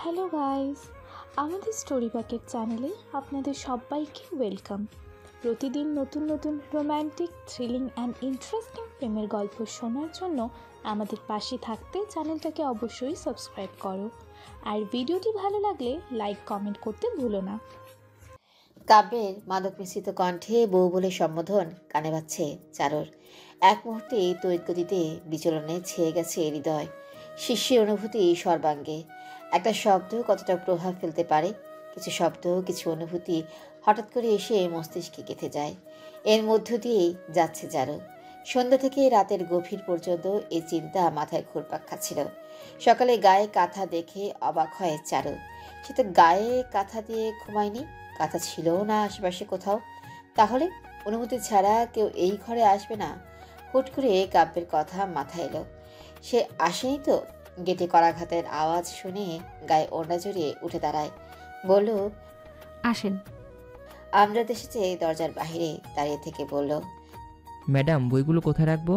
Hello guys, আমাদের story packet চ্যানেলে আপনাদের সবাইকে ওয়েলকাম। প্রতিদিন নতুন নতুন রোম্যান্টিক, থ্রিলিং অ্যান্ড ইন্টারেস্টিং প্রেমের গল্প শোনার জন্য আমাদের পাশে থাকতে চ্যানেলটাকে অবশ্যই সাবস্ক্রাইব করো। আর ভিডিওটি ভালো লাগলে লাইক কমেন্ট করতে ভুলো না। কাব্যের মাদক মিশ্রিত কণ্ঠে বউ বলে সম্বোধন কানে বাজছে চারুর। এক মুহূর্তে তড়িৎ গতিতে বিচলনে ছেয়ে গেছে হৃদয়, শিশির অনুভূতি সর্বাঙ্গে। একটা শব্দ কতটা প্রভাব ফেলতে পারে, কিছু শব্দ, কিছু অনুভূতি হঠাৎ করে এসে মস্তিষ্কে গেঁথে যায়। এর মধ্য দিয়েই যাচ্ছে চারু। সন্ধ্যা থেকে রাতের গভীর পর্যন্ত এই চিন্তা মাথায় ঘুরপাক খাচ্ছিল। সকালে গায়ে কাঁথা দেখে অবাক হয় চারু। সে তো গায়ে কাঁথা দিয়ে ঘুমায়নি, কাঁথা ছিল না আশেপাশে কোথাও। তাহলে অনুমতি ছাড়া কেউ এই ঘরে আসবে না? হুট করে কাব্যের কথা মাথায় এলো। সে আসেনি তো? গেটে করাঘাতের আওয়াজ শুনে গায়ে ওড়না জড়িয়ে উঠে দাঁড়ায়, বলল, আসেন। আমরাত এসেছে দরজার বাহিরে দাঁড়িয়ে থেকে বলল, ম্যাডাম, বইগুলো কোথায় রাখবো?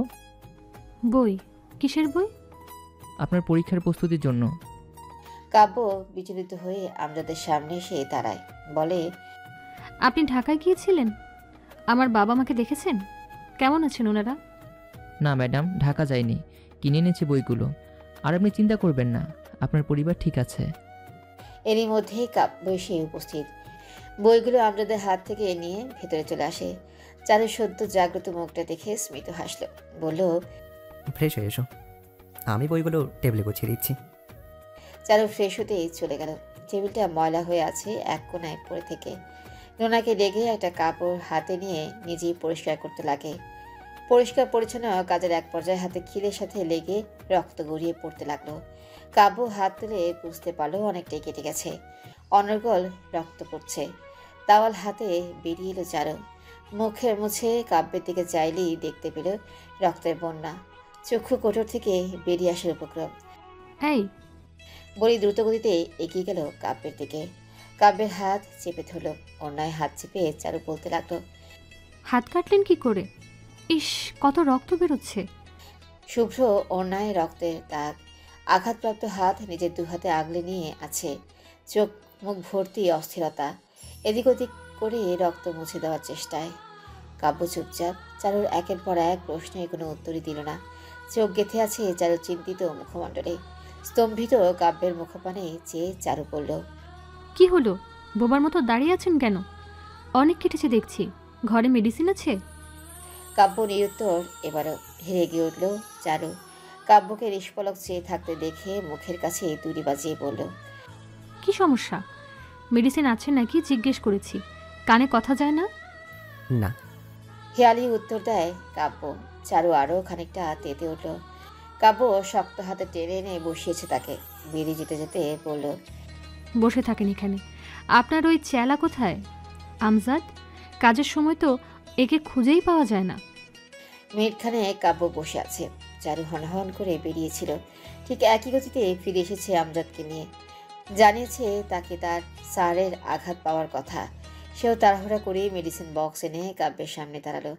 বই? কিসের বই? আপনার পরীক্ষার প্রস্তুতির জন্য। কাব্য বিচলিত হয়ে আমরাদের সামনে এসে দাঁড়ায়, বলে, আপনি ঢাকায় গিয়েছিলেন? আমার বাবা মাকে দেখেছেন? কেমন আছেন ওনারা? না ম্যাডাম, ঢাকা যায়নি, কিনে এনেছি বইগুলো। আর আপনি চিন্তা করবেন না, আপনার পরিবার ঠিক আছে। এরই মধ্যেই কাব্য এসে উপস্থিত। বইগুলো আমরাদের হাত থেকে নিয়ে ভেতরে চলে আসে। চারু সদ্য জাগ্রত মুখটা দেখে স্মিত হাসল, বলল, ফ্রেশ হয়ে এসো, আমি বইগুলো টেবিলে গুছিয়ে দিচ্ছি। চারু ফ্রেশ হতেই চলে গেল। টেবিলটা ময়লা হয়ে আছে এক কোনায় পড়ে থেকে। নোনাকে ডেকে একটা কাপড় হাতে নিয়ে নিজেই পরিষ্কার করতে লাগে। পরিষ্কার পরিচ্ছন্ন কাজের এক পর্যায়ে হাতে খিলের সাথে লেগে রক্ত গড়িয়ে পড়তে লাগলো। কাব্য হাত তুলে বুঝতে পারলো অনেকটাই কেটে গেছে, অনর্গল রক্ত পড়ছে। তাওয়াল হাতে বেরিয়ে এলো চারু। মুখের মুছে কাব্যের দিকে চাইলেই দেখতে পেল রক্তের বন্যা। চক্ষু কোটর থেকে বেরিয়ে আসার উপক্রম। এই, বলি দ্রুতগতিতে এগিয়ে গেল কাব্যের দিকে। কাব্যের হাত চেপে ধরল, অন্যায় হাত চেপে চারু বলতে লাগলো, হাত কাটলেন কি করে? ইস, কত রক্ত বেরোচ্ছে। শুভ্র অন্যায় রক্তের দাগ। আঘাতপ্রাপ্ত হাত নিজের দুহাতে আগলে নিয়ে আছে, চোখ মুখ ভর্তি অস্থিরতা। এদিক ওদিক করে রক্ত মুছে দেওয়ার চেষ্টায়। কাব্য চুপচাপ। চারুর একের পর এক প্রশ্নের কোনো উত্তরই দিল না। চোখ গেঁথে আছে চারুর চিন্তিত মুখমণ্ডলে। স্তম্ভিত কাব্যের মুখপানে চেয়ে চারু বলল, কি হলো? বোবার মতো দাঁড়িয়ে আছেন কেন? অনেক কেটেছে দেখছি। ঘরে মেডিসিন আছে? কাব্য নিরুত্তর। এবারও হেরে গিয়ে উঠল চারু। কাব্যকে নিষ্পলক চেয়ে থাকতে দেখে মুখের কাছে তুড়ি বাজিয়ে বলল, কি সমস্যা? মেডিসিন আছে নাকি জিজ্ঞেস করেছি, কানে কথা যায় না? না। হেয়ালি উত্তর দেয় কাব্য। চারু আরও খানিকটা তেতে উঠল। কাব্য শক্ত হাতে টেনে এনে বসিয়েছে তাকে। বেরিয়ে যেতে যেতে বলল, বসে থাকেন এখানে। আপনার ওই চেলা কোথায়? আমজাদ? কাজের সময় তো একে খুঁজেই পাওয়া যায় না। মিনিটখানে কাব্য বসে আছে। চারু হনহন করে বেরিয়েছিল। ঠিক একই গতিতে ফিরে এসেছে আমজাদকে নিয়ে। জানিয়েছে তাকে তার স্যারের আঘাত পাওয়ার কথা। সেও তাড়াহুড়া করে মেডিসিন বক্স এনে কাব্যের সামনে দাঁড়ালো,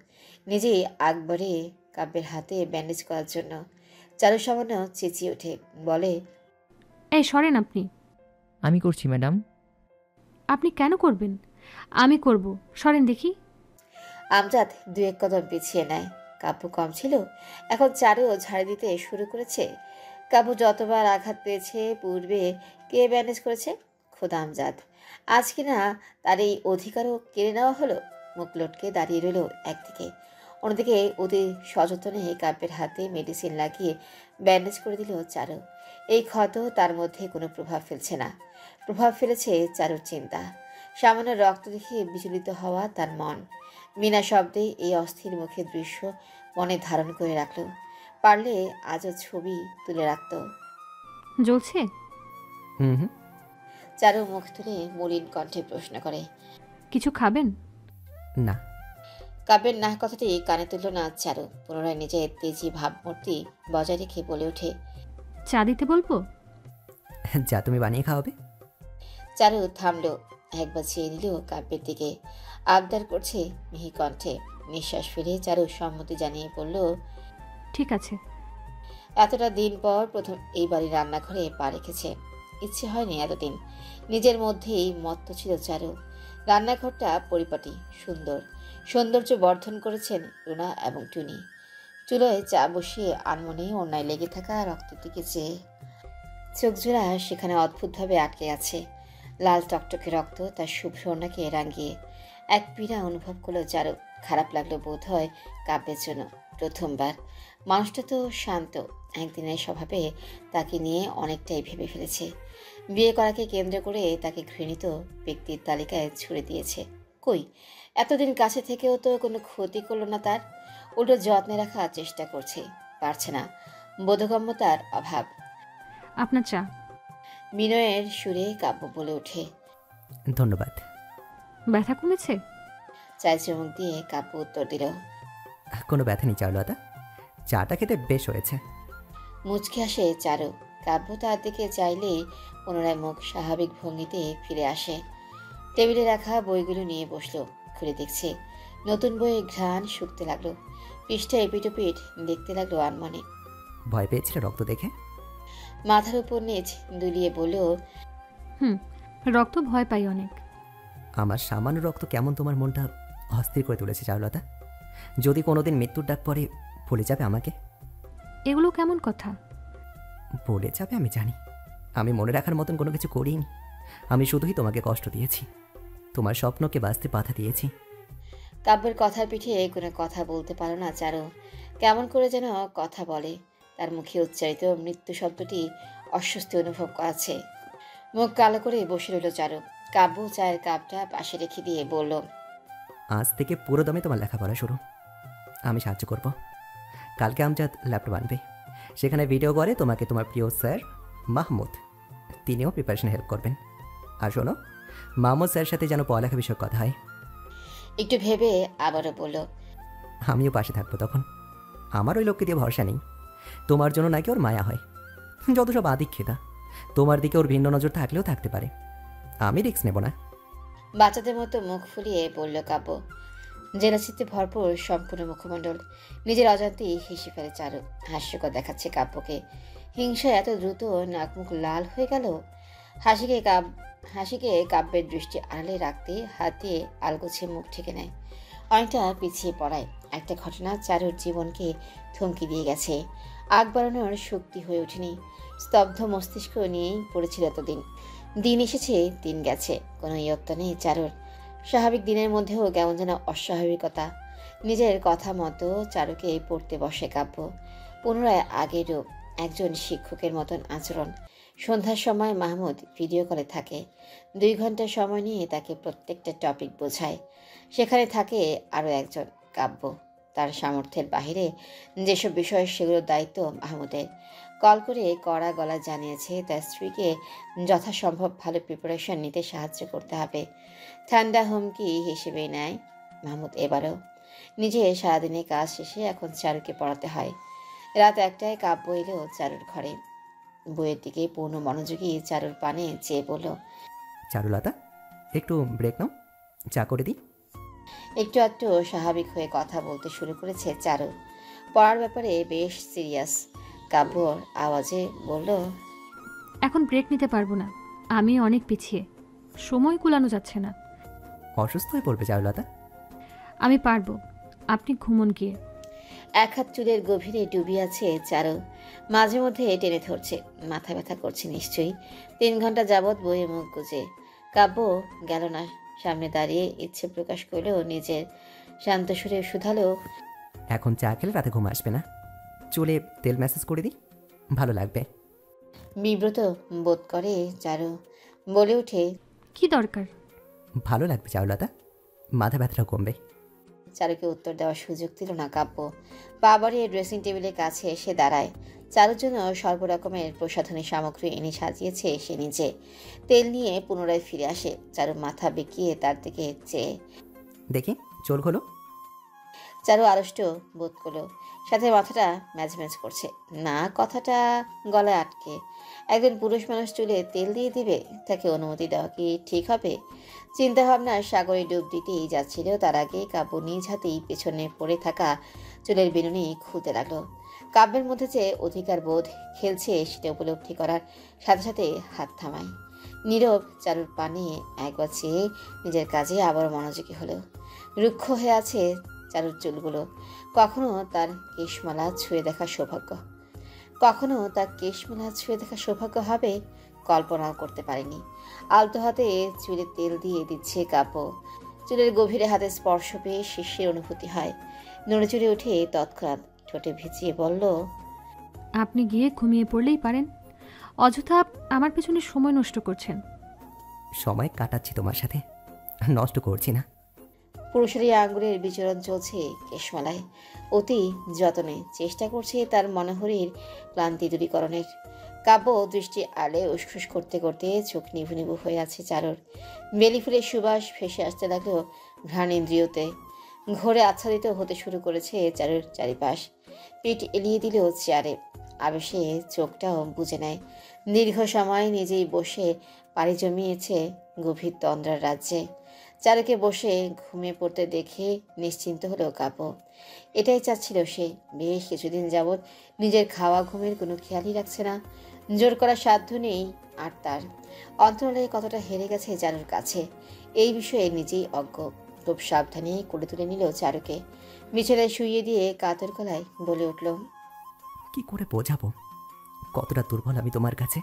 নিজেই একবারে কাব্যের হাতে ব্যান্ডেজ করার জন্য। চারু সামান্য চেঁচিয়ে ওঠে, বলে, এই সরেন আপনি। আমি করছি ম্যাডাম। আপনি কেন করবেন? আমি করব, সরেন দেখি। আমজাদ দু এক কদম পিছিয়ে নেয়। কাব্য কম ছিল, এখন চারুও ঝাড়ি দিতে শুরু করেছে। কাব্য যতবার আঘাত পেয়েছে পূর্বে কে ব্যান্ডেজ করেছে? খোদা আমজাদ। আজ কিনা তার এই অধিকারও কেড়ে নেওয়া হলো। মুখ লটকে দাঁড়িয়ে রইল একদিকে। অন্যদিকে অতি সযত্নে কাব্যের হাতে মেডিসিন লাগিয়ে ব্যান্ডেজ করে দিল চারু। এই ক্ষত তার মধ্যে কোনো প্রভাব ফেলছে না, প্রভাব ফেলেছে চারুর চিন্তা। সামান্য রক্ত দেখে বিচলিত হওয়া তার মন। বিনা শব্দে এই অস্থির মুখের দৃশ্য মনে ধারণ করে রাখল। পারলে আজও ছবি তুলে রাখত। জ্বলছে? হুম হুম। চারু মুখ তুলে মলিন কণ্ঠে প্রশ্ন করে, কিছু খাবেন? না। কাব্যের না কথাটি কানে তুলল না চারু। পুনরায় নিজের তেজি ভাবমূর্তি বজায় রেখে বলে ওঠে, চা দিতে বলবো? যা তুমি বানিয়ে খাওয়াবে। চারু থামল, একবার চেয়ে নিল কাব্যের দিকে। আবদার করছে মিহি কণ্ঠে। নিঃশ্বাস ফেলে চারু সম্মতি জানিয়ে বলল, ঠিক আছে। এতটা দিন পর প্রথম এই বাড়ির রান্নাঘরে পা রেখেছে। ইচ্ছে হয়নি এতদিন। নিজের মধ্যেই মত্ত ছিল চারু। রান্নাঘরটা পরিপাটি, সুন্দর। সৌন্দর্য বর্ধন করেছেন রুনা এবং টুনি। চুলোয় চা বসিয়ে আনমনে ওড়নায় লেগে থাকা রক্তের দিকে চেয়ে চোখজোড়া সেখানে অদ্ভুতভাবে আটকে আছে। লাল টকটকে রক্ত তার শুভ্র ওড়নাকে রাঙিয়ে। এক পীড়া অনুভব করলো চারু। খারাপ লাগলো বোধ হয় কাব্যের জন্য। প্রথমবার। মানুষটা তো শান্ত, একদিনের স্বভাবে তাকে নিয়ে অনেকটাই ভেবে ফেলেছে। বিয়ে করাকে কেন্দ্র করে তাকে ঘৃণিত ব্যক্তির তালিকায় ছুড়ে দিয়েছে। কই, এতদিন কাছে থেকেও তো কোনো ক্ষতি করলো না তার। উল্টো যত্নে রাখার চেষ্টা করছে, পারছে না। বোধগম্যতার অভাব। আপনার চা। বিনয়ের সুরে কাব্য বলে ওঠে। ধন্যবাদ। ব্যথা কমেছে? চায় চুমুক দিয়ে কাব্য উত্তর দিল। কোনো ব্যথা নেই চারুলতা, চাটা খেতে বেশ হয়েছে। মুচকে আসে চারু। কাব্য তার দিকে চাইলেই পুনরায় মুখ স্বাভাবিক ভঙ্গিতে ফিরে আসে। টেবিলে রাখা বইগুলো নিয়ে বসলো। খুলে দেখছে। নতুন বইয়ের ঘ্রাণ শুকতে লাগলো। পৃষ্ঠা এপিটোপিট দেখতে লাগলো আনমনে। ভয় পেয়েছিলে রক্ত দেখে? মাথার উপর নিচ দুলিয়ে বলল, রক্ত ভয় পাই অনেক। আমার সামান্য রক্ত কেমন তোমার মনটা অস্থির করে তুলেছে চারুলতা। যদি কোনোদিন মৃত্যুর ডাক পরে ভুলে যাবে আমাকে। এগুলো কেমন কথা? ভুলে যাবে আমি জানি। আমি মনে রাখার মতন কোনো কিছু করিনি। আমি শুধুই তোমাকে কষ্ট দিয়েছি, তোমার স্বপ্নকে বাঁচতে বাধা দিয়েছি। কাব্যের কথার পিঠে কোনো কথা বলতে পারো না চারু। কেমন করে যেন কথা বলে। তার মুখে উচ্চারিত মৃত্যু শব্দটি অস্বস্তি অনুভব করাচ্ছে। মুখ কালো করে বসে রইল চারু। কাব্য চায়ের কাপটা পাশে রেখে দিয়ে বলল, আজ থেকে পুরো দমে তোমার লেখাপড়া শুরু। আমি সাহায্য করব। কালকে আমজাদ ল্যাপটপ আনবে, সেখানে ভিডিও করে তোমাকে তোমার প্রিয় স্যার মাহমুদ, তিনিও প্রিপারেশন হেল্প করবেন। আর শোনো, মাহমুদ স্যারের সাথে যেন পড়ালেখা বিষয়ক কথা হয়। একটু ভেবে আবারও বলল, আমিও পাশে থাকবো তখন। আমার ওই লোককে দিয়ে ভরসা নেই। তোমার জন্য নাকি ওর মায়া হয়। যত সব আদিক্ষেতা। তোমার দিকে ওর ভিন্ন নজর থাকলেও থাকতে পারে। আমি রিস্ক নেব না। বাচ্চাদের মতো মুখ ফুলিয়ে বলল কাব্য। জেলাচিত্তে ভরপুর সম্পূর্ণ মুখমণ্ডল। নিজের অজান্তেই হেসে ফেলে চারু। হাস্যকর দেখাচ্ছে কাব্যকে। হিংসায় এত দ্রুত নাক মুখ লাল হয়ে গেল। হাসিকে কাব্যের দৃষ্টি আড়ালে রাখতে হাত দিয়ে আলগোছে মুখ ঠেকে নেয়। অনেকটা পিছিয়ে পড়ায়। একটা ঘটনা চারুর জীবনকে থমকে দিয়ে গেছে। আগ বাড়ানোর শক্তি হয়ে ওঠেনি। স্তব্ধ মস্তিষ্ক নিয়েই পড়েছিল এতদিন। দিন এসেছে, দিন গেছে, কোনো ইয়ত্তা নেই চারুর। স্বাভাবিক দিনের মধ্যেও কেমন যেন অস্বাভাবিকতা। নিজের কথা মতো চারুকে পড়তে বসে কাব্য। পুনরায় আগের রূপ, একজন শিক্ষকের মতন আচরণ। সন্ধ্যার সময় মাহমুদ ভিডিও কলে থাকে। 2 ঘন্টা সময় নিয়ে তাকে প্রত্যেকটা টপিক বোঝায়। সেখানে থাকে আরও একজন, কাব্য। তার সামর্থ্যের বাহিরে যেসব বিষয়, সেগুলোর দায়িত্ব মাহমুদের। কল করে কড়া গলা জানিয়েছে তার স্ত্রীকে যথাসম্ভব ভালো প্রিপারেশন নিতে সাহায্য করতে হবে। ঠান্ডা হুমকি হিসেবে নেয় মাহমুদ এবারও। নিজে সারাদিনের কাজ শেষে এখন চারুকে পড়াতে হয়। রাত 1টায় কাব্য এলো চারুর ঘরে। বইয়ের দিকে পূর্ণ মনোযোগী চারুর পানে চেয়ে বলল, চারুলতা, একটু ব্রেক নাও, চা করে দিই। একটু একটু স্বাভাবিক হয়ে কথা বলতে শুরু করেছে চারু। পড়ার ব্যাপারে বেশ সিরিয়াস। কাব্যর আওয়াজে বলল, এখন ব্রেক নিতে পারবো না, আমি অনেক পিছিয়ে, সময় কুলানো যাচ্ছে না। অসুস্থ হয়ে পড়বে চারুলতা। আমি পারবো, আপনি ঘুমন গিয়ে। 1 হাত চুলের গভীরে ডুবি আছে চারু। মাঝে মধ্যে টেনে ধরছে। মাথা ব্যথা করছে নিশ্চয়ই। 3 ঘন্টা যাবৎ বইয়ে মুখ গুজে। কাব্য গেল না। সামনে দাঁড়িয়ে ইচ্ছে প্রকাশ করলেও নিজের শান্ত সুরে শুধালো, এখন চা খেলে রাতে ঘুম আসবে না। চুলে তেল ম্যাসাজ করে দিই, ভালো লাগবে। বিব্রত বোধ করে চারু। বলে ওঠে, কি দরকার? ভালো লাগবে চারুলতা, মাথা ব্যথাটা কমবে। চারুকে উত্তর দেওয়ার সুযোগ দিল না কাব্য। পা বাড়িয়ে ড্রেসিং টেবিলের কাছে এসে দাঁড়ায়। চারুর জন্য সর্বরকমের প্রসাধনী সামগ্রী এনে সাজিয়েছে সে নিজে। তেল নিয়ে পুনরায় ফিরে আসে। চারু মাথা বেঁকিয়ে তার দিকে চেয়ে। দেখি চোল খোলো। চারু আড়ষ্ট বোধ করলো। সাথে মাথাটা ম্যাজম্যাজ করছে। না, কথাটা গলায় আটকে। একজন পুরুষ মানুষ চুলে তেল দিয়ে দিবে, তাকে অনুমতি দেওয়া কি ঠিক হবে? চিন্তাভাবনার সাগরে ডুব দিতেই যাচ্ছিল, তার আগে কাব্য নিজ হাতেই পেছনে পড়ে থাকা চুলের বিনুনি খুলতে লাগলো। কাব্যের মধ্যে যে অধিকার বোধ খেলছে সেটা উপলব্ধি করার সাথে সাথে হাত থামায়। নীরব চারুর পানে একবার চেয়ে নিজের কাজে আবার মনোযোগী হলো। রুক্ষ হয়ে আছে চারুর চুলগুলো। কখনো তার কেশমালা ছুঁয়ে দেখার সৌভাগ্য, কখনো তার কেশমালা ছুঁয়ে দেখার সৌভাগ্য হবে কল্পনাও করতে পারেনি। আলতো হাতে চুলে তেল দিয়ে দিচ্ছে কাব্য। চুলের গভীরে হাতে স্পর্শ পেয়ে শিশির অনুভূতি হয়। নড়ে চড়ে উঠে তৎক্ষণাৎ ঠোঁটে ভিজিয়ে বলল, আপনি গিয়ে ঘুমিয়ে পড়লেই পারেন, অযথা আমার পেছনে সময় নষ্ট করছেন। সময় কাটাচ্ছি তোমার সাথে, নষ্ট করছি না। পুরুষের আঙ্গুলের বিচরণ চলছে কেশমালায়। অতি যতনে চেষ্টা করছে তার মনোহরীর ক্লান্তি দূরীকরণের। কাব্য দৃষ্টি আলে উসখুস করতে করতে চোখ নিভু নিভু হয়ে আছে চারুর। বেলি ফুলের সুবাস ভেসে আসতে লাগলো ঘ্রাণেন্দ্রিয়তে। ঘোরে আচ্ছাদিত হতে শুরু করেছে চারুর চারিপাশ। পিঠ এলিয়ে দিল চেয়ারে। আবেশে চোখটাও বুজে নেয়। দীর্ঘ সময় নিজেই বসে পাড়ি জমিয়েছে গভীর তন্দ্রার রাজ্যে। চারুকে বসে ঘুমিয়ে পড়তে দেখে নিশ্চিন্ত হলো কাব্য। এটাই চাচ্ছিল সে। বেশ কিছুদিন যাবৎ নিজের খাওয়া ঘুমের কোনো খেয়ালই রাখছে না। জোর করার সাধ্য নেই আর তার। অন্তরালে কতটা হেরে গেছে চারুর কাছে এই বিষয়ে নিজেই অজ্ঞ। খুব সাবধানে করে তুলে নিল চারুকে। বিছানায় শুইয়ে দিয়ে কাতর গলায় বলে উঠল, কি করে বোঝাবো কতটা দুর্বল আমি তোমার কাছে?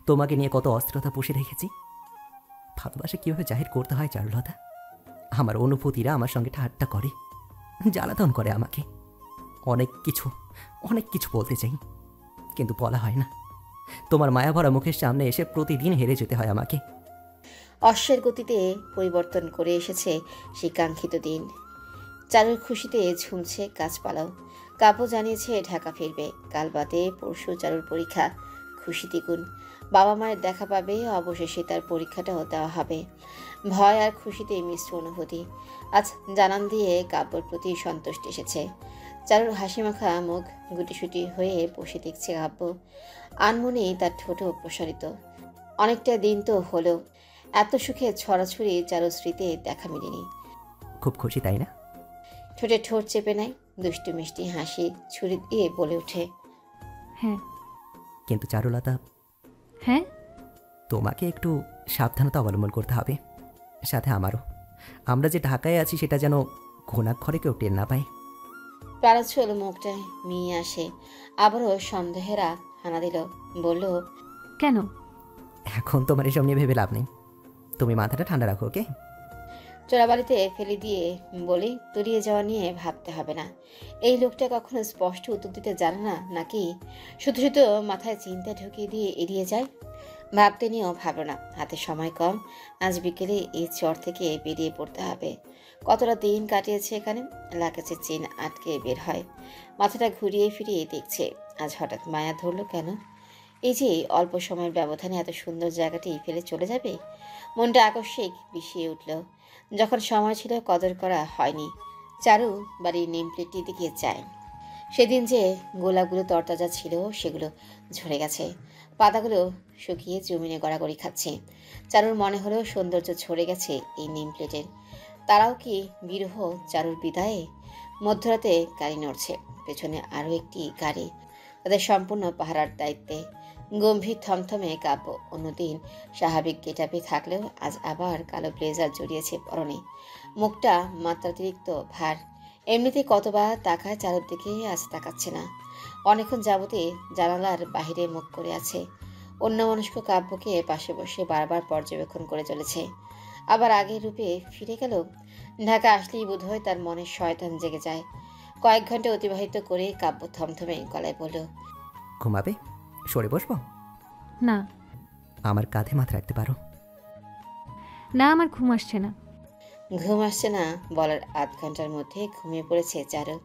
তোমাকে নিয়ে কত অস্থিরতা পুষে রেখেছি। ভালোবাসা কীভাবে জাহির করতে হয় চারুলতা? আমার অনুভূতিরা আমার সঙ্গে ঠাট্টা করে, জ্বালাতন করে আমাকে। অনেক কিছু বলতে চাই, কিন্তু বলা হয় না। তোমার মায়াভরা মুখের সামনে এসে প্রতিদিন হেরে যেতে হয় আমাকে। অশ্বের গতিতে পরিবর্তন করে এসেছে সেই কাঙ্ক্ষিত দিন। চারুর খুশিতে ঝুমছে গাছপালাও। কাব্য জানিয়েছে ঢাকা ফিরবে কাল বাদে পরশু। চারুর পরীক্ষা, খুশি দ্বিগুণ। বাবা মায়ের দেখা পাবে, অবশেষে তার পরীক্ষাটাও দেওয়া হবে। ভয় আর খুশিতে মিশ্র অনুভূতি। আজ জানান দিয়ে কাব্যর প্রতি সন্তুষ্ট এসেছে। চারুর হাসিমাখা মুখ গুটিসুটি হয়ে বসে দেখছে কাব্য। আনমনে তার ঠোঁটও প্রসারিত। অনেকটা দিন তো হলো এত সুখে ছড়াছড়ি চারুর স্মৃতিতে দেখা মিলেনি। খুব খুশি তাই না? ঠোঁটে ঠোঁট চেপে নেয়, দুষ্টু মিষ্টি হাসি ছুরি দিয়ে বলে ওঠে, হ্যাঁ। কিন্তু চারুলতা, হ্যাঁ? তোমাকে একটু সাবধানতা অবলম্বন করতে হবে, সাথে আমারও। আমরা যে ঢাকায় আছি সেটা যেন ঘুণাক্ষরে কেউ টের না পায়। প্রারচ্ছল মুখটায় মিয়ে আসে। আবারও সন্দেহেরা হানা দিল। বলল, কেন? এখন তোমার এসব নিয়ে ভেবে লাভ নেই। তুমি মাথাটা ঠান্ডা রাখো, ওকে? চোরাবাড়িতে ফেলে দিয়ে বলি তলিয়ে যাওয়া নিয়ে ভাবতে হবে না। এই লোকটা কখনো স্পষ্ট উত্তর দিতে জানে না নাকি শুধু শুধু মাথায় চিন্তা ঢুকিয়ে দিয়ে এড়িয়ে যায়? ভাবতে নিয়েও ভাবো না, হাতে সময় কম। আজ বিকেলে এই চর থেকে বেরিয়ে পড়তে হবে। কতটা দিন কাটিয়েছে এখানে। লাগেজের চেন আটকে বের হয়। মাথাটা ঘুরিয়ে ফিরিয়ে দেখছে আজ হঠাৎ মায়া ধরলো কেন? এই যে অল্প সময়ের ব্যবধানে এত সুন্দর জায়গাটি ফেলে চলে যাবে। মনটা আকস্মিক বিষিয়ে উঠল। যখন সময় ছিল কদর করা হয়নি। চারু বাড়ির নেম প্লেটটির দিকে যায়। সেদিন যে গোলাপগুলো তরতাজা ছিল সেগুলো ঝরে গেছে। পাতাগুলো শুকিয়ে জমিনে গড়াগড়ি খাচ্ছে। চারুর মনে হলো সৌন্দর্য ঝরে গেছে এই নেম প্লেটের। তারাও কি বিরহ চারুর বিদায়ে? মধ্যরাতে গাড়ি নড়ছে, পেছনে আরও একটি গাড়ি। তাদের সম্পূর্ণ পাহারার দায়িত্বে। গম্ভীর থমথমে কাব্য অন্যদিন স্বাভাবিক গেটাপে থাকলেও আজ আবার কালো ব্লেজার জড়িয়েছে পরনে। মুখটা মাত্রাতিরিক্ত ভার। এমনিতে কতবার তাকায় চারুর দিকে, আজ তাকাচ্ছে না। অনেকক্ষণ যাবতে জানালার বাহিরে মুখ করে আছে। অন্যমনস্ক কাব্যকে পাশে বসে বারবার পর্যবেক্ষণ করে চলেছে। আবার আগের রূপে ফিরে গেল। ঢাকা আসলেই বোধহয় তার মনের শয়তান জেগে যায়। কয়েক ঘন্টা অতিবাহিত করে কাব্য থমথমে গলায় বলল, ঘুমাবে? সরে বসবো? না। আমার কাঁধে মাথা রাখতে পারো। না, আমার ঘুম আসছে না। ঘুম আসছে না বলার আধ ঘন্টার মধ্যে ঘুমিয়ে পড়েছে চারু।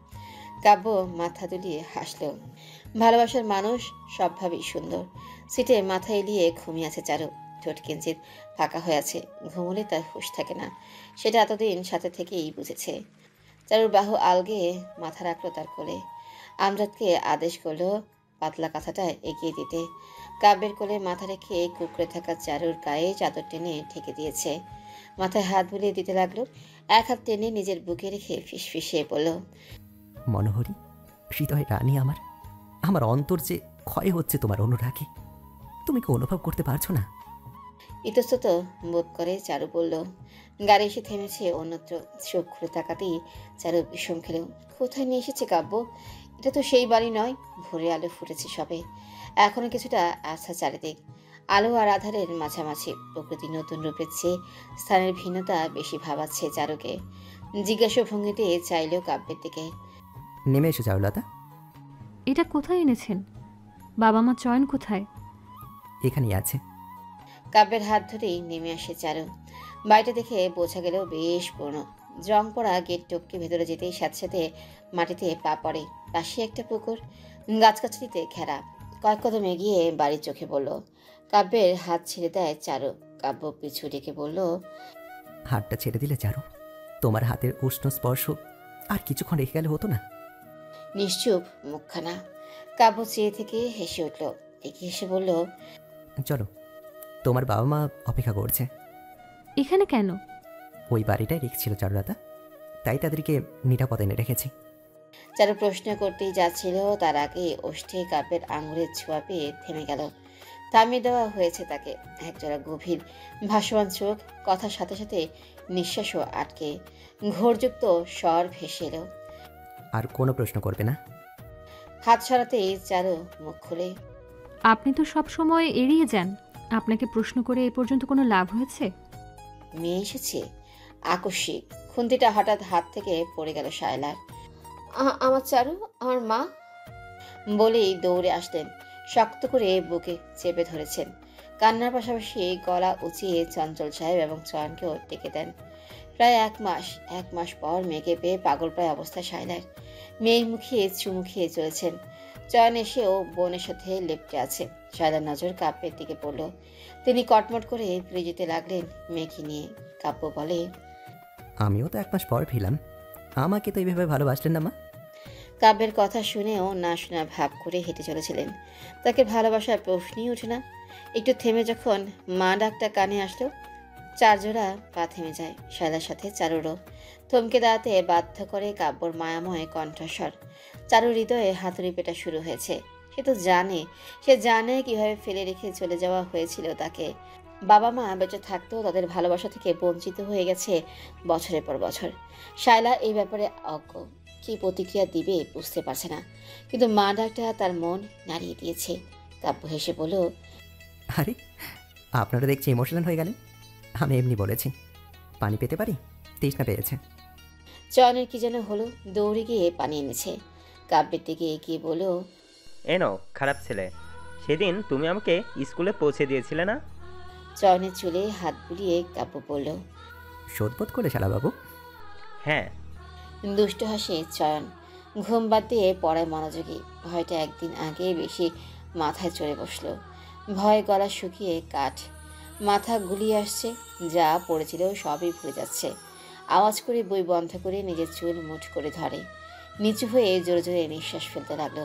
কাব্য মাথা দুলিয়ে হাসল। ভালোবাসার মানুষ সবভাবেই সুন্দর। সিটে মাথা এলিয়ে ঘুমিয়ে আছে চারু। ঠোঁট কিঞ্চিত ফাঁকা হয়ে আছে। ঘুমলে তার হুঁশ থাকে না, সেটা এতদিন সাথে থেকেই বুঝেছে। চারুর বাহু আলগে মাথা রাখলো তার কোলে। আমজাদকে আদেশ করলো পাতলা কাঁথাটা এগিয়ে দিতে। কাব্যের কোলে মাথা রেখে কুকড়ে থাকা চারুর গায়ে চাদর টেনে ঢেকে দিয়েছে। মাথায় হাত বুলিয়ে দিতে লাগলো। এক হাত টেনে নিজের বুকে রেখে ফিসফিসিয়ে বলল, মনোহরি, হৃদয় রানী আমার, আমার অন্তর যে ক্ষয় হচ্ছে তোমার অনুরাগে, তুমি কি অনুভব করতে পারছো না? ইতস্তত বোধ করে চারু বলল। গাড়ি এসে থেমেছে অন্যত্র। চোখ খুলে তাকাতেই চারু বিষম খেল। কোথায় নিয়ে এসেছে কাব্য? এটা তো সেই বাড়ি নয়। ভোরে আলো ফুটেছে সবে, এখনো কিছুটা আস্থা চারিদিক। আলো আর আধারের মাঝামাঝি প্রকৃতি নতুন রূপের চেয়ে স্থানের ভিন্নতা বেশি ভাবাচ্ছে চারুকে। জিজ্ঞাসা ভঙ্গিতে চাইলেও কাব্যের দিকে। নেমে এসো চারুলতা। এটা কোথায় এনেছেন? বাবা মা চয়ন কোথায়? এখানেই আছে। কাব্যের হাত ধরেই নেমে আসে চারু। বাড়িটা দেখে বোঝা গেল বেশ পুরনো। জং পড়া গেট টপকে ভেতরে যেতেই সাথে সাথে মাটিতে পা পড়ে। পাশে একটা পুকুর, গাছগাছালিতে ঘেরা। কয়েক কদম এগিয়ে বাড়ির চোখে পড়ল। কাব্যের হাত ছেড়ে দেয় চারু। কাব্য পিছু ডেকে বলল, হাতটা ছেড়ে দিলে চারু, তোমার হাতের উষ্ণ স্পর্শ আর কিছুক্ষণ রেখে গেলে হতো না? নিশ্চুপ মুখখানা। কাব্য চেয়ে থেকে হেসে উঠল। এগিয়ে এসে বলল, চলো, তোমার বাবা মা অপেক্ষা করছে। এখানে কেন? ওই বাড়িটাই রেখেছিল চারুলতা, তাই তাদেরকে নিরাপদে এনে রেখেছি। চারু প্রশ্ন করতেই যাচ্ছিল, তার আগে ওষ্ঠে কাব্যের আঙুলের ছোঁয়া পেয়ে থেমে গেল। থামিয়ে দেওয়া হয়েছে তাকে। একজোড়া গভীর ভাসমান চোখ, কথার সাথে সাথে নিঃশ্বাসও আটকে। ঘোরযুক্ত স্বর ভেসে এলো। আর কোনো প্রশ্ন করবে না? হাত সরাতেই চারু মুখ খুলে। আপনি তো সব সময় এড়িয়ে যান। আপনাকে প্রশ্ন করে এ পর্যন্ত কোনো লাভ হয়েছে? মেয়ে এসেছে। আকস্মিক খুন্তিটা হঠাৎ হাত থেকে পড়ে গেল শায়লার। আমার চারু, আমার মা বলেই দৌড়ে আসলেন। শক্ত করে বুকে চেপে ধরেছেন। কান্নার পাশাপাশি গলা উঁচিয়ে চঞ্চল সাহেব এবং চয়নকেও ডেকে দেন। প্রায় এক মাস পর মেয়েকে পেয়ে পাগল প্রায় অবস্থা শায়লার। মেয়ের মুখে চুমু খেয়ে চলেছেন। চয়ন এসেও বোনের সাথে লেপটে আছে। শায়লার নজর কাব্যের দিকে পড়ল। তিনি কটমট করে ফিরে যেতে লাগলেন মেয়েকে নিয়ে। কাব্য বলে, আমিও তো 1 মাস পর ফিরলাম, আমাকে তো এইভাবে ভালোবাসলেন না মা? কাব্যের কথা শুনেও না শোনা ভাব করে হেঁটে চলেছিলেন। তাকে ভালোবাসার প্রশ্নই ওঠে না। একটু থেমে যখন মা ডাকটা কানে আসলো, চারজোড়া পা থেমে যায়। শায়লার সাথে চারুরও। থমকে দাঁড়াতে বাধ্য করে কাব্যর মায়াময় কণ্ঠস্বর। চারুর হৃদয়ে হাতুড়ি পেটা শুরু হয়েছে। সে জানে কিভাবে ফেলে রেখে চলে যাওয়া হয়েছিল তাকে। বাবা মা বেঁচে থাকতেও তাদের ভালোবাসা থেকে বঞ্চিত হয়ে গেছে বছরের পর বছর। শায়লা এই ব্যাপারে অজ্ঞ। কি প্রতিক্রিয়া দিবে বুঝতে পারছে না, কিন্তু মা ডাকটা তার মন নাড়িয়ে দিয়েছে। কাব্য হেসে বলল, আরে, আপনারা দেখছি ইমোশনাল হয়ে গেলেন। আমি এমনি বলেছি। পানি পেতে পারি? তৃষ্ণা পেয়েছে। চয়নের কি যেন হলো, দৌড়ে গিয়ে পানি এনেছে। কাব্যের দিকে এগিয়ে বলল, এনো খারাপ ছেলে, সেদিন তুমি আমাকে স্কুলে পৌঁছে দিয়েছিলে না? চয়নের চুলে হাত বুলিয়ে কাব্য বলল। শোধবোধ করে শালাবাবু। হ্যাঁ। দুষ্ট হাসে চয়ন। ঘুম বাদ দিয়ে পড়ায় মনোযোগী। ভয়টা একদিন আগে বেশি মাথায় চড়ে বসলো। ভয় গলা শুকিয়ে কাঠ, মাথা গুলিয়ে আসছে। যা পড়েছিল সবই ভুলে যাচ্ছে। আওয়াজ করে বই বন্ধ করে নিজের চুল মুঠ করে ধরে। নিচু হয়ে জোরে জোরে নিঃশ্বাস ফেলতে লাগলো।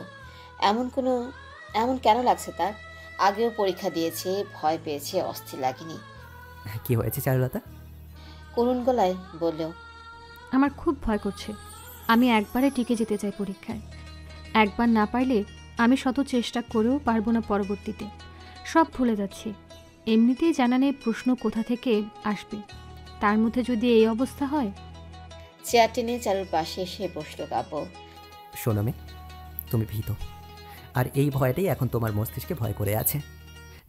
এমন কেন লাগছে তার? আগেও পরীক্ষা দিয়েছে, ভয় পেয়েছে, অস্থির লাগেনি। কি হয়েছে চারুলতা? করুণ গলায় বলল, আমার খুব ভয় করছে। আমি একবারে টিকে যেতে চাই পরীক্ষায়। একবার না পারলে আমি শত চেষ্টা করেও পারবো না পরবর্তীতে। সব ভুলে যাচ্ছি। এমনিতেই জানা নেই প্রশ্ন কোথা থেকে আসবে, তার মধ্যে যদি এই অবস্থা হয়। চেয়ার টেনে চারুর পাশে এসে বসলো কাব্য। শোনো মে, তুমি ভীত, আর এই ভয়টাই এখন তোমার মস্তিষ্কে ভয় করে আছে,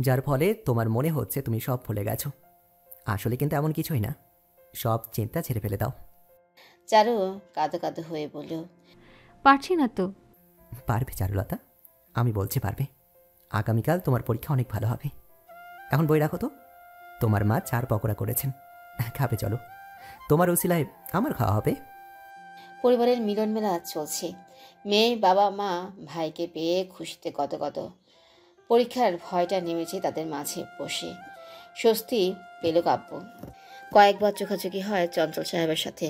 যার ফলে তোমার মনে হচ্ছে তুমি সব ভুলে গেছো। আসলে কিন্তু এমন কিছুই না। সব চিন্তা ছেড়ে ফেলে দাও। চারু কাঁদো কাঁদো হয়ে বলল, পারছি না তো। পারবে চারুলতা, আমি বলছি পারবে। আগামীকাল তোমার পরীক্ষা অনেক ভালো হবে। এখন বই রাখো তো। তোমার মা 4 পকোড়া করেছেন, খাবে চলো। তোমার উসিলায় আমার খাওয়া হবে। পরিবারের মিলন মেলা চলছে। মেয়ে, বাবা, মা, ভাইকে পেয়ে খুশিতে গদগদ। পরীক্ষার ভয়টা নেমেছে তাদের মাঝে বসে। স্বস্তি পেল কাব্য। কয়েকবার চোখাচোখি হয় চঞ্চল সাহেবের সাথে।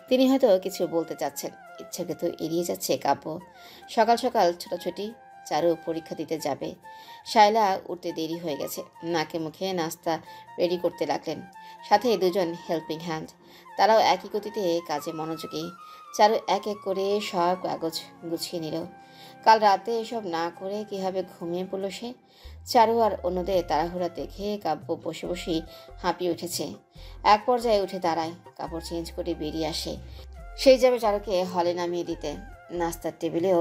তিনি হয়তো কিছু বলতে চাচ্ছেন, ইচ্ছাকে তো এড়িয়ে যাচ্ছে কাব্য। সকাল সকাল ছোটাছুটি। চারু পরীক্ষা দিতে যাবে। শায়লা উঠতে দেরি হয়ে গেছে। নাকে মুখে নাস্তা রেডি করতে লাগলেন। সাথে দুজন হেল্পিং হ্যান্ড। তারাও একই গতিতে কাজে মনোযোগী। চারু এক এক করে সব কাগজ গুছিয়ে নিল। কাল রাতে এসব না করে কীভাবে ঘুমিয়ে পড়ল সে। চারু আর অন্যদের তাড়াহুড়া দেখে কাব্য বসে বসেই হাঁপিয়ে উঠেছে। এক পর্যায়ে উঠে দাঁড়ায়, কাপড় চেঞ্জ করে বেরিয়ে আসে। সেই যাবে চারুকে হলে নামিয়ে দিতে। নাস্তার টেবিলেও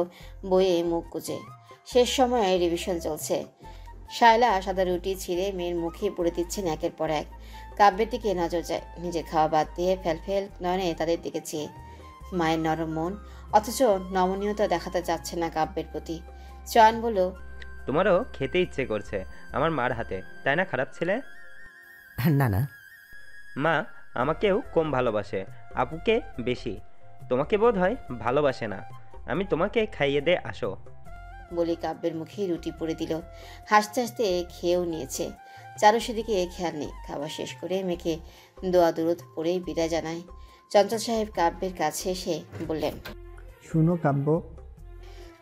বইয়ে মুখ গুজে। শেষ সময়ে রিভিশন চলছে। শায়লা সাদা রুটি ছিঁড়ে মেয়ের মুখে পুড়ে দিচ্ছেন একের পর এক। কাব্যের দিকে নজর যায়, নিজের খাওয়া বাদ দিয়ে ফেল নয়নে তাদের দিকে চেয়ে। মায়ের নরম মন, অথচ নমনীয়তা দেখাতে চাচ্ছে না কাব্যের প্রতি। চয়ন বলল, তোমারও খেতে ইচ্ছে করছে আমার মার হাতে, তাই না খারাপ ছেলে? না না, মা আমাকেও কম ভালোবাসে, আপুকে বেশি। তোমাকে বোধ হয় ভালোবাসে না। আমি তোমাকে খাইয়ে দে, আসো। বলে কাব্যের মুখে রুটি পুড়ে দিল। হাসতে হাসতে খেয়েও নিয়েছে। চারু সেদিকে খেয়াল নেই। খাবার শেষ করে মেয়েকে দোয়া দরুদ পড়ে বিদায় জানায়। চঞ্চল সাহেব কাব্যের কাছে এসে বললেন, শুনো কাব্য,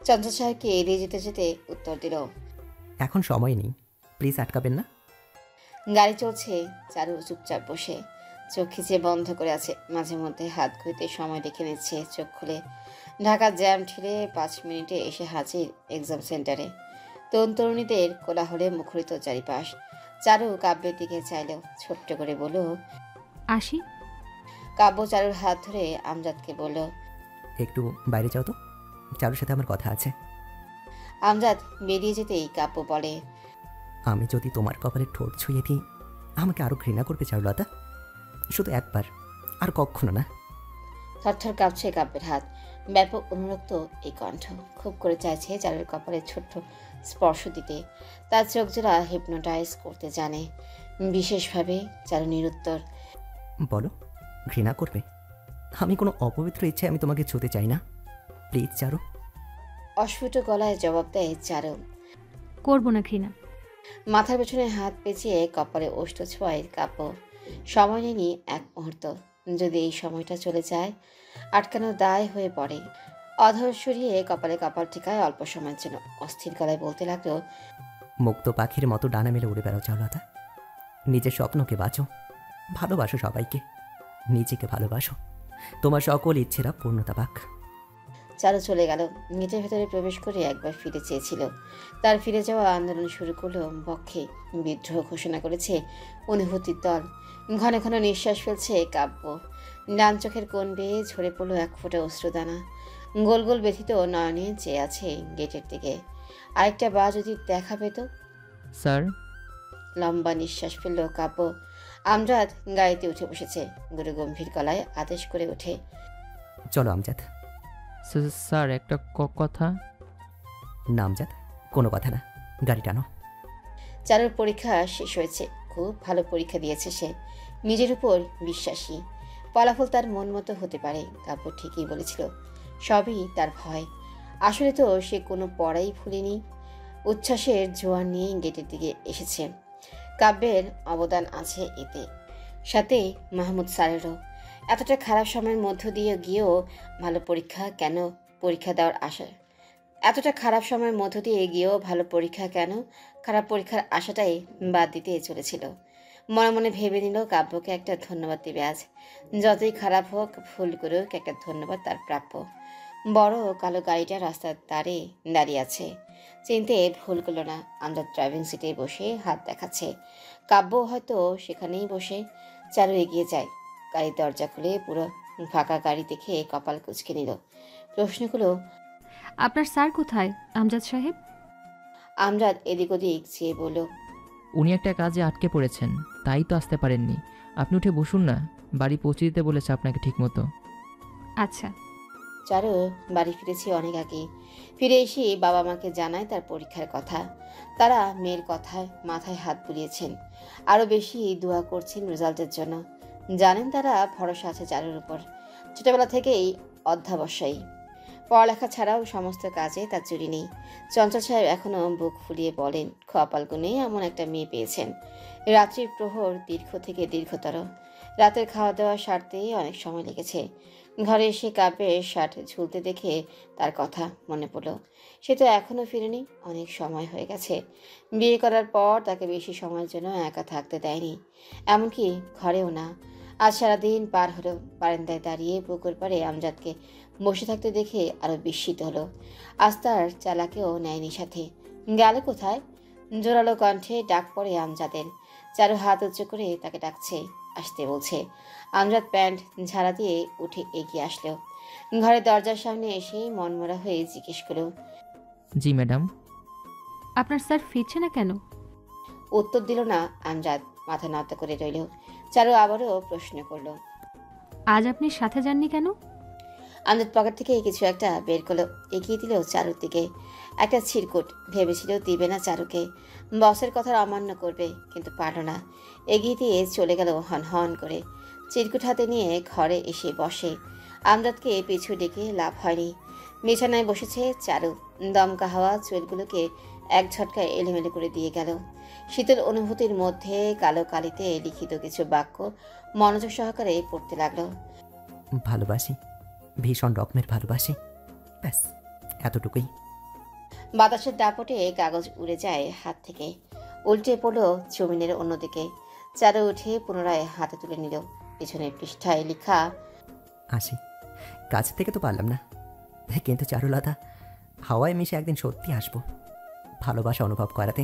চঞ্চল সাহেবকে এড়িয়ে যেতে যেতে উত্তর দিল, এখন সময় নেই, প্লিজ আটকাবেন না। গাড়ি চলছে। চারু চুপচাপ বসে চোখ খিচে বন্ধ করে আছে। মাঝে মধ্যে হাত ঘুরতে সময় দেখে নিচ্ছে। চোখ খুলে ঢাকার জ্যাম ঠেলে 5 মিনিটে এসে হাজির এক্সাম সেন্টারে। তরুণ তরুণীদের কোলাহলে মুখরিত চারিপাশ। চারু কাব্যের দিকে চাইল, ছোট্ট করে বলল, আসি। কাব্য চারুর হাত ধরে আমজাদকে বলল। একটু বাইরে যাও তো, চারুর সাথে আমার কথা আছে। আমজাদ বেরিয়ে যেতেই কাব্য বলে, আমি যদি তোমার কপালে ঠোঁট ছুঁয়ে দিই, আমাকে আরও ঘৃণা করবে চারুলতা? শুধু একবার, আর কখনো না। থরথর কাঁপছে কাব্যের হাত। ব্যাপক অনুরক্ত এই কণ্ঠ। খুব করে চাইছে চারুর কপালে ছোট্ট স্পর্শ দিতে। তার চোখ জোড়া হিপনোটাইজ করতে জানে বিশেষভাবে। চারু নিরুত্তর। বলো, ঘৃণা করবে? আমি কোনো অপবিত্র ইচ্ছে আমি তোমাকে ছুঁতে চাই না, প্লিজ চারু। অস্ফুট গলায় জবাব দেয় চারু। করবো না ঘৃণা। মাথার পেছনে হাত পেঁচিয়ে কপালে ওষ্ঠ ছোঁয়ায় কাব্য। সময় নেয়নি এক মুহূর্ত। যদি এই সময়টা চলে যায়, আটকানো দায় হয়ে পড়ে। অধর সরিয়ে কপালে কপাল ঠেকায় অল্প সময়ের জন্য। অস্থির গলায় বলতে লাগলো, মুক্ত পাখির মতো ডানা মেলে উড়ে বেড়াও চারুলতা। নিজের স্বপ্নকে বাঁচো, ভালোবাসো সবাইকে, নিজেকে ভালোবাসো। তোমার সকল ইচ্ছেরা পূর্ণতা পাক। চারু চলে গেল। গেটের ভেতরে প্রবেশ করে একবার ফিরে চেয়েছিল। তার ফিরে যাওয়া আন্দোলন শুরু করলো বক্ষে। বিদ্রোহ ঘোষণা করেছে অনুভূতির দল। ঘন ঘন নিঃশ্বাস ফেলছে কাব্য। ডান চোখের কোণ বেয়ে ঝরে পড়লো এক ফোঁটা অশ্রুদানা। গোল গোল ব্যথিত নয়নে চেয়ে আছে গেটের দিকে। আরেকটা বা যদি দেখা পেত। স্যার। লম্বা নিঃশ্বাস ফেলল কাব্য। আমজাদ গাড়িতে উঠে বসেছে। গুরু গম্ভীর গলায় আদেশ করে ওঠে, চলো আমজাদ। স্যার একটা কথা। না আমজাদ, কোনো কথা না, গাড়ি টানো। চারুর পরীক্ষা শেষ হয়েছে। খুব ভালো পরীক্ষা দিয়েছে সে। নিজের উপর বিশ্বাসী। ফলাফল তার মন মতো হতে পারে। কাব্য ঠিকই বলেছিল, সবই তার ভয়। আসলে তো সে কোনো পড়াই ভুলেনি। উচ্ছ্বাসের জোয়ার নিয়ে গেটের দিকে এসেছে। কাব্যের অবদান আছে এতে, সাথে মাহমুদ স্যারেরও। এতটা খারাপ সময়ের মধ্য দিয়ে গিয়েও ভালো পরীক্ষা কেন? পরীক্ষা দেওয়ার আশা এতটা খারাপ সময়ের মধ্য দিয়ে গিয়েও ভালো পরীক্ষা কেন? খারাপ পরীক্ষার আশাটাই বাদ দিতে চলেছিল। মনে মনে ভেবে নিল কাব্যকে একটা ধন্যবাদ দিবে আজ। যতই খারাপ হোক, ভুল করুক, একটা ধন্যবাদ তার প্রাপ্য। বড় কালো গাড়িটা রাস্তার ধারে দাঁড়িয়ে আছে। চিনতে ভুল করল না। আমরা ড্রাইভিং সিটে বসে হাত দেখাচ্ছে। কাব্য হয়তো সেখানেই বসে। চারু এগিয়ে যায়। গাড়ির দরজা খুলে পুরো ফাঁকা গাড়ি দেখে কপাল কুঁচকে নিল। প্রশ্নগুলো, আপনার স্যার কোথায় আমজাদ সাহেব? আমজাদ এদিক ওদিক চেয়ে বলল, উনি একটা কাজে আটকে পড়েছেন, তাই তো আসতে পারেননি। আপনি উঠে বসুন না, বাড়ি পৌঁছে দিতে বলেছে আপনাকে ঠিকমতো। আচ্ছা। চারু বাড়ি ফিরেছে অনেক আগে। ফিরে এসে বাবা মাকে জানায় তার পরীক্ষার কথা। তারা মেয়ের কথায় মাথায় হাত বুলিয়েছেন। আরও বেশি দোয়া করছেন রেজাল্টের জন্য। জানেন তারা ভরসা আছে চারুর উপর। ছোটবেলা থেকেই অধ্যাবসায়ী। পড়ালেখা ছাড়াও সমস্ত কাজে তার চুরি নেই। চঞ্চল সাহেব এখনো বুক ফুলিয়ে বলেন, কপাল গুনে এমন একটা মেয়ে পেয়েছেন। রাত্রির প্রহর দীর্ঘ থেকে দীর্ঘতর। রাতের খাওয়া দাওয়া সারতে অনেক সময় লেগেছে। ঘরে এসে কাব্যের শার্ট ঝুলতে দেখে তার কথা মনে পড়ল। সে তো এখনো ফিরেনি, অনেক সময় হয়ে গেছে। বিয়ে করার পর তাকে বেশি সময়ের জন্য একা থাকতে দেয়নি, এমনকি ঘরেও না। আজ সারাদিন পার হলো। বারান্দায় দাঁড়িয়ে পুকুর পাড়ে আমজাদকে বসে থাকতে দেখে আরো বিস্মিত হলো। আজ তার চালাকেও নেয়নি সাথে। গেল কোথায়? জোরালো কণ্ঠে ডাক পড়ে আমজাদের। চারু হাত উঁচু করে তাকে ডাকছে, আসতে বলছে। আমজাদ প্যান্ট ঝাড়া দিয়ে উঠে এগিয়ে আসলো। ঘরের দরজার সামনে এসে মনমরা হয়ে জিজ্ঞেস করলো, জি ম্যাডাম। আপনার স্যার ফিরছে না কেন? উত্তর দিল না আমজাদ, মাথা নত করে রইল। চারু আবারও প্রশ্ন করলো। আজ আপনি সাথে যাননি কেন? আমজাদ পকেট থেকে কিছু একটা বের করলো, এগিয়ে দিল চারুর দিকে। একটা ছিরকুট। ভেবেছিল দিবে না চারুকে, বসের কথা অমান্য করবে, কিন্তু পারল না। এগিয়ে দিয়ে চলে গেল হন হন করে। চিরকুট হাতে নিয়ে ঘরে এসে বসে। আমজাদকে পিছু ডেকে লাভ হয়নি। বিছানায় বসেছে চারু। দমকা হাওয়া চুলগুলোকে এক ঝটকায় এলোমেলো করে দিয়ে গেল। শীতল অনুভূতির মধ্যে কালো কালিতে লিখিত কিছু বাক্য মনোযোগ সহকারে পড়তে লাগলো। ভালোবাসি, ভীষণ রকমের ভালোবাসি, ব্যাস এতটুকুই। বাতাসের দাপটে কাগজ উড়ে যায় হাত থেকে, উল্টে পড়ল জমিনের অন্যদিকে। চারু উঠে পুনরায় হাতে তুলে নিল। পিছনের পৃষ্ঠায় লেখা, আসি। কাছ থেকে তো পারলাম না, কিন্তু চারুলতা, হাওয়ায় মিশে একদিন সত্যি আসবো ভালোবাসা অনুভব করাতে।